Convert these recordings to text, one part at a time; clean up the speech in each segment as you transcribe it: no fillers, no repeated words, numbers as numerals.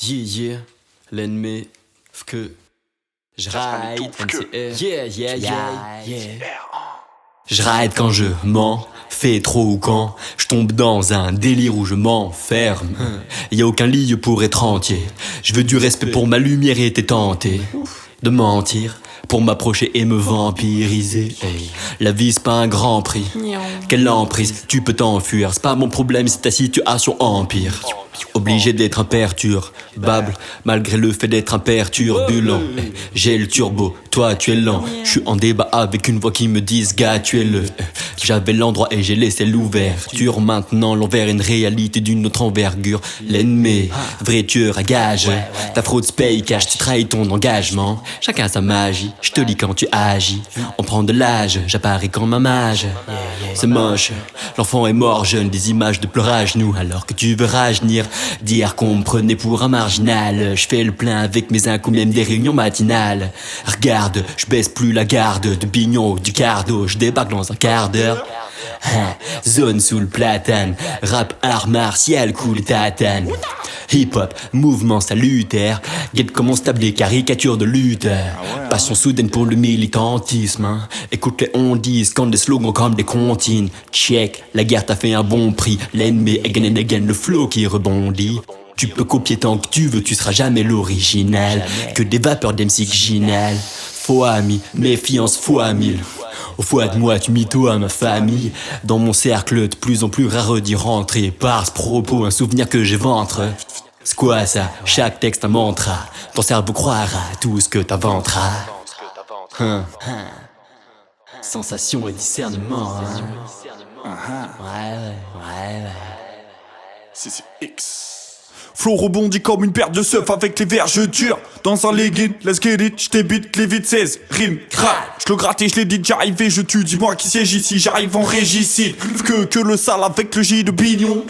Yeah, l'ennemi, que je ride, NCR, yeah. Je ride quand je mens, fais trop ou quand je tombe dans un délire où je m'enferme. Y'a aucun lit pour être entier. Je veux du respect pour ma lumière et t'es tenté de mentir pour m'approcher et me vampiriser. Hey. La vie c'est pas un grand prix. Quelle emprise, tu peux t'enfuir. C'est pas mon problème, c'est ta situation empire. Obligé d'être imperturbable malgré le fait d'être imperturbulent. J'ai le turbo, toi tu es lent. Je suis en débat avec une voix qui me dise gars tu es le. J'avais l'endroit et j'ai laissé l'ouverture. Maintenant l'envers est une réalité d'une autre envergure. L'ennemi, vrai tueur à gage. Ta fraude se paye cash, tu trahis ton engagement. Chacun sa magie, je te dis quand tu agis. On prend de l'âge, j'apparais comme un mage. C'est moche, l'enfant est mort jeune. Des images de pleurage nous alors que tu veux rajeunir. Dire qu'on me prenait pour un marginal. Je fais le plein avec mes incous, même des réunions matinales. Regarde, je baisse plus la garde. De Bignon, du cardo, je débarque dans un quart d'heure. Zone sous le platane. Rap, art martial, cool tatane. Hip-hop, mouvement salutaire. Guette comment se tape des caricatures de lutteurs. Passion soudaine pour le militantisme, hein. Écoute les on-dis, quand des slogans comme des comptines. Check, la guerre t'a fait un bon prix. L'ennemi again and again, le flow qui rebondit. Tu peux copier tant que tu veux, tu seras jamais l'original. Que des vapeurs d'MC ginal. Faux ami, méfiance fois 1000. Au foie de moi, tu mytho à ma famille. Dans mon cercle, de plus en plus rare d'y rentrer. Par ce propos, un souvenir que j'ai ventre. C'est quoi ça? Chaque texte un mantra. Ton cerveau croira tout ce que t'inventeras. Sensation et discernement. Ouais. C'est X. Flow rebondit comme une paire de seufs avec les vergetures. Dans un legging, let's get it, j't'ébite les vite 16. Rime, crack, j'le gratte et j'l'ai dit, j'arrive et je tue. Dis-moi qui siège ici, j'arrive en régicide. Que le sale avec le J de Bignon.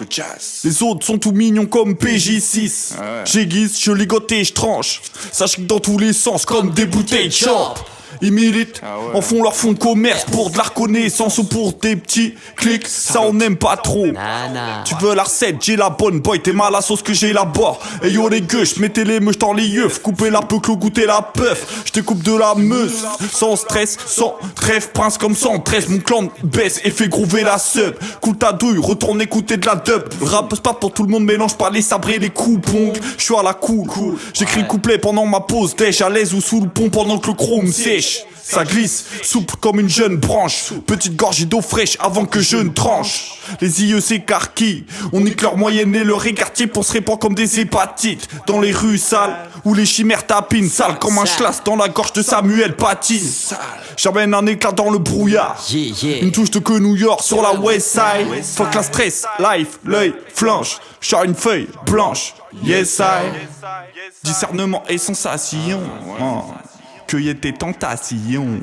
Les autres sont tout mignons comme PJ6. J'aiguise, je ligote et j'tranche. Sache que dans tous les sens, comme des bouteilles de champ. Ils militent, en font leur fonds de commerce pour de la reconnaissance ou pour des petits clics, ça on n'aime pas trop. Tu veux la recette, j'ai la bonne boy, t'es mal à la sauce que j'ai là-bas. Et yo les gueux, mettez les meuches dans les yeux, couper la peu, goûter la puff. Je te coupe de la meuse, sans stress, sans trêve, prince comme 113. Mon clan baisse et fait groover la sub. Coule ta douille, retourne écouter de la dub. Rap c'est pas pour tout le monde, mélange pas les sabres et les coupons. Je suis à la cool, j'écris le couplet pendant ma pause, dèche à l'aise ou sous le pont pendant que le chrome sèche. Ça glisse, souple comme une jeune branche. Petite gorgée d'eau fraîche avant que je ne tranche. Les yeux s'écarquillent, on nique leur moyenne et leur écartier pour se répandre comme des hépatites. Dans les rues sales, où les chimères tapinent. Sale comme un schlass dans la gorge de Samuel Paty. J'amène un éclat dans le brouillard. Une touche de que New York sur la West Side. Fuck la stress, life, l'œil flanche. J'sors une feuille blanche, yes I. Discernement et sensation. Cueillette tes tentations.